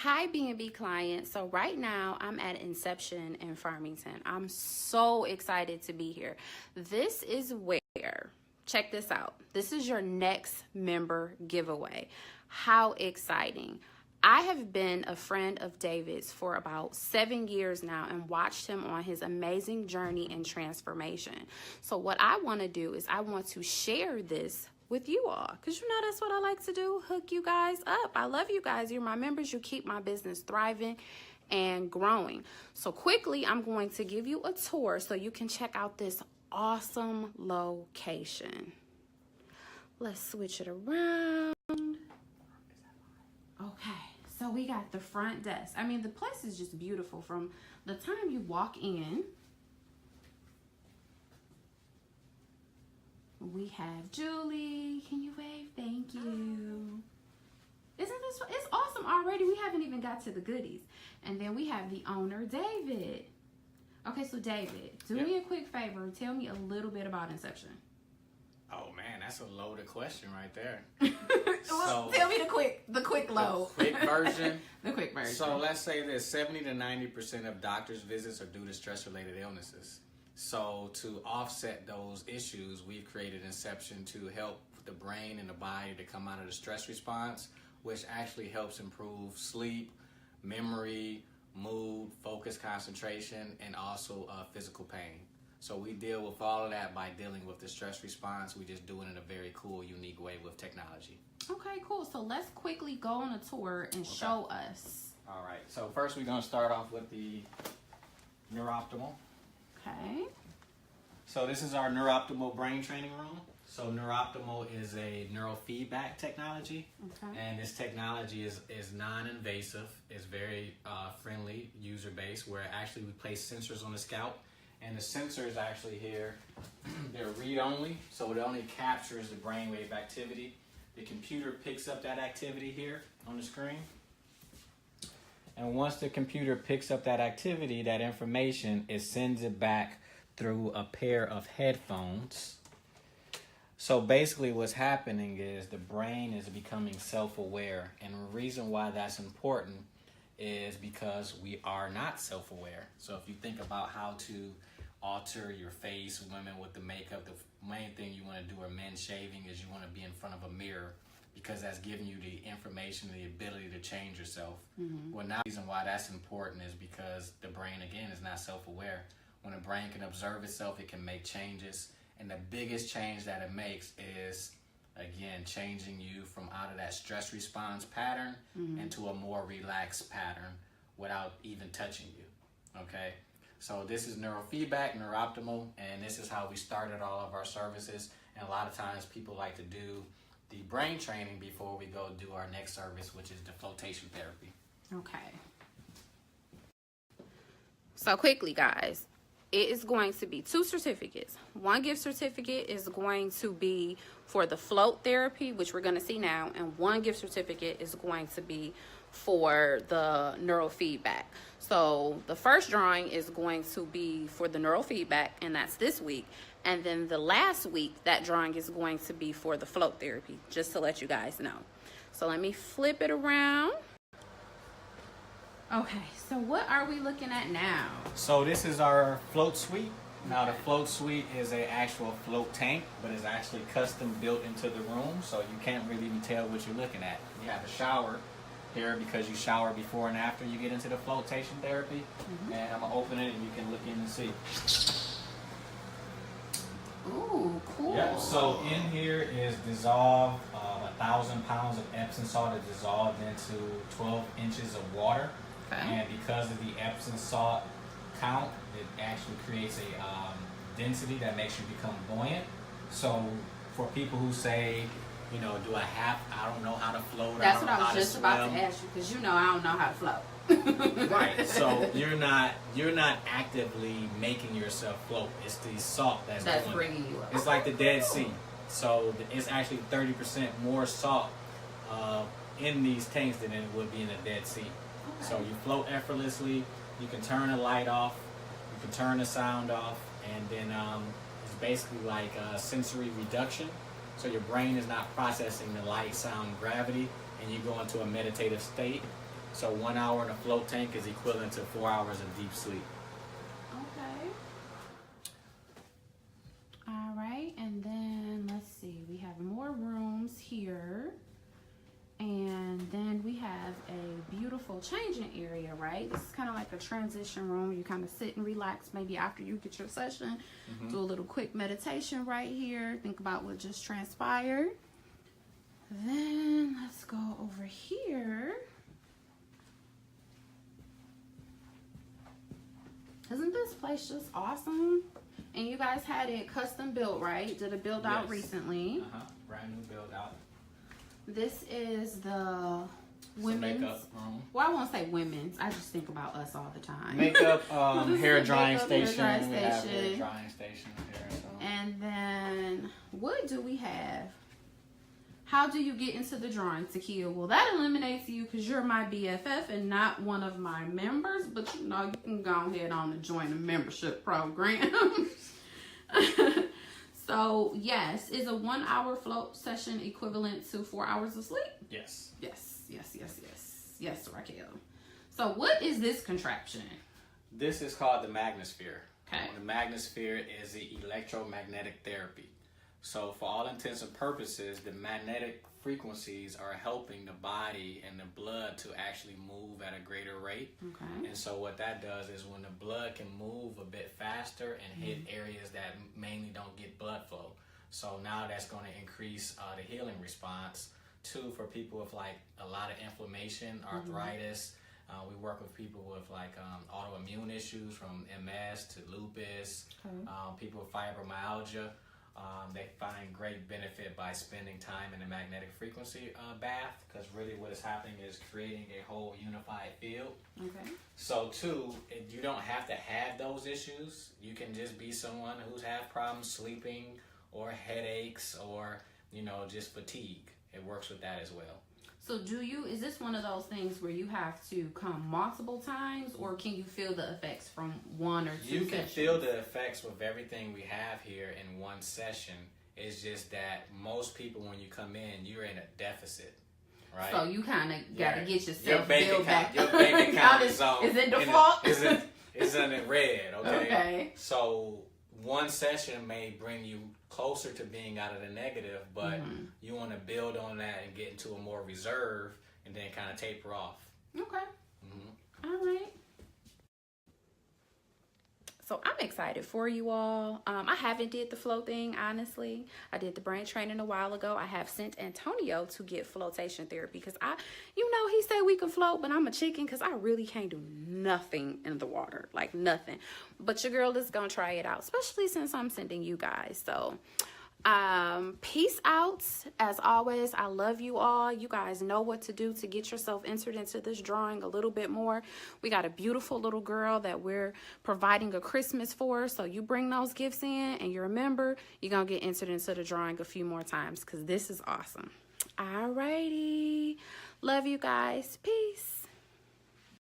Hi, B&B clients. So right now I'm at Inception in Farmington. I'm so excited to be here. This is where, check this out. This is your next member giveaway. How exciting. I have been a friend of David's for about 7 years now and watched him on his amazing journey and transformation. So what I want to do is I want to share this with you all, because you know that's what I like to do, hook you guys up. I love you guys. You're my members. You keep my business thriving and growing. So quickly, I'm going to give you a tour so you can check out this awesome location. Let's switch it around. Okay, so we got the front desk. I mean, the place is just beautiful from the time you walk in. We have Julie. Can you wave? Thank you. Isn't this, it's awesome already. We haven't even got to the goodies. And then we have the owner, David. Okay, so David, do me a quick favor. Tell me a little bit about Inception. Oh man, that's a loaded question right there. Well, tell me the quick load. The quick version. The quick version. So let's say that 70 to 90% of doctors' visits are due to stress-related illnesses. So to offset those issues, we've created Inception to help the brain and the body to come out of the stress response, which actually helps improve sleep, memory, mood, focus, concentration, and also physical pain. So we deal with all of that by dealing with the stress response. We just do it in a very cool, unique way with technology. Okay, cool. So let's quickly go on a tour and show us. All right. So first we're going to start off with the Neuroptimal. Okay. So this is our Neuroptimal brain training room. So Neuroptimal is a neurofeedback technology. Okay. And this technology is non-invasive. It's very friendly, user-based, where actually we place sensors on the scalp. And the sensors actually here, they're read-only, so it only captures the brainwave activity. The computer picks up that activity here on the screen. And once the computer picks up that activity, that information, it sends it back through a pair of headphones. So basically what's happening is the brain is becoming self-aware. And the reason why that's important is because we are not self-aware. So if you think about how to alter your face, women with the makeup, the main thing you want to do, or men shaving, is you want to be in front of a mirror, because that's giving you the information, the ability to change yourself. Well, now the reason why that's important is because the brain, again, is not self-aware. When a brain can observe itself, it can make changes. And the biggest change that it makes is, again, changing you from out of that stress response pattern into a more relaxed pattern without even touching you, okay? So this is neurofeedback, Neuroptimal, and this is how we started all of our services. And a lot of times people like to do the brain training before we go do our next service, which is the flotation therapy. Okay. So quickly, guys, it is going to be 2 certificates. One gift certificate is going to be for the float therapy, which we're going to see now, and one gift certificate is going to be for the neurofeedback. So the first drawing is going to be for the neurofeedback, and that's this week. And then the last week, that drawing is going to be for the float therapy, just to let you guys know. So let me flip it around. Okay, so what are we looking at now? So this is our float suite. Now the float suite is an actual float tank, but it's actually custom built into the room, so you can't really even tell what you're looking at. You have a shower here because you shower before and after you get into the flotation therapy. And I'm gonna open it and you can look in and see. Ooh, cool. Yeah, so in here is dissolved 1,000 pounds of Epsom salt is dissolved into 12 inches of water. Okay. And because of the Epsom salt count, it actually creates a density that makes you become buoyant. So for people who say, you know, I don't know how to float. That's what I was just about to ask you, because you know I don't know how to float. Right. So you're not actively making yourself float. It's the salt that's bringing you up. It's like the Dead Sea. So it's actually 30% more salt in these tanks than it would be in the Dead Sea. Okay. So you float effortlessly. You can turn the light off. You can turn the sound off, and then it's basically like sensory reduction. So your brain is not processing the light, sound, gravity, and you go into a meditative state. So 1 hour in a float tank is equivalent to 4 hours of deep sleep. Okay. All right, and then let's see, we have more rooms here. And then we have a beautiful changing area, right? This is kind of like a transition room. You kind of sit and relax maybe after you get your session. Do a little quick meditation right here. Think about what just transpired. Then let's go over here. Isn't this place just awesome? And you guys had it custom built, right? Did a build out recently. Brand new build out. This is the women's makeup room. Well, I won't say women's. I just think about us all the time. Makeup, hair drying makeup, station. Hair drying We have station. hair drying station here. So. And then what do we have? How do you get into the drawing, Takia? Well, that eliminates you because you're my BFF and not one of my members. But you know, you can go ahead on and join the membership program. So, yes, is a 1 hour float session equivalent to 4 hours of sleep? Yes. Yes, yes, yes, yes. Yes, Raquel. So, what is this contraption? This is called the magnosphere. Okay. The magnosphere is the electromagnetic therapy. So, for all intents and purposes, the magnetic frequencies are helping the body and the blood to actually move at a greater rate. Okay. And so what that does is when the blood can move a bit faster and hit areas that mainly don't get blood flow. So now that's going to increase the healing response. Too, for people with like a lot of inflammation, arthritis. We work with people with like autoimmune issues from MS to lupus, people with fibromyalgia. They find great benefit by spending time in the magnetic frequency bath, because really what is happening is creating a whole unified field. Okay. So too, you don't have to have those issues. You can just be someone who's had problems sleeping or headaches or, you know, just fatigue. It works with that as well. So is this one of those things where you have to come multiple times, or can you feel the effects from one or two You can sessions? feel the effects with everything we have here in one session. It's just that most people, when you come in, you're in a deficit, right? So you kind of got to get yourself your bank built account, back. Your bank account is in default. Is in the red, okay? Okay. So one session may bring you closer to being out of the negative, but you want to build on that and get into a more reserve and then kind of taper off. Okay. All right. So I'm excited for you all. I haven't did the flow thing, honestly. I did the brain training a while ago. I have sent Antonio to get flotation therapy because he said we could float, but I'm a chicken because I really can't do nothing in the water, like nothing. But your girl is going to try it out, especially since I'm sending you guys. So peace out. As always, I love you all. You guys know what to do to get yourself entered into this drawing a little bit more. We got a beautiful little girl that we're providing a Christmas for. So you bring those gifts in and you're a member, you're going to get entered into the drawing a few more times because this is awesome. All righty. Love you guys. Peace.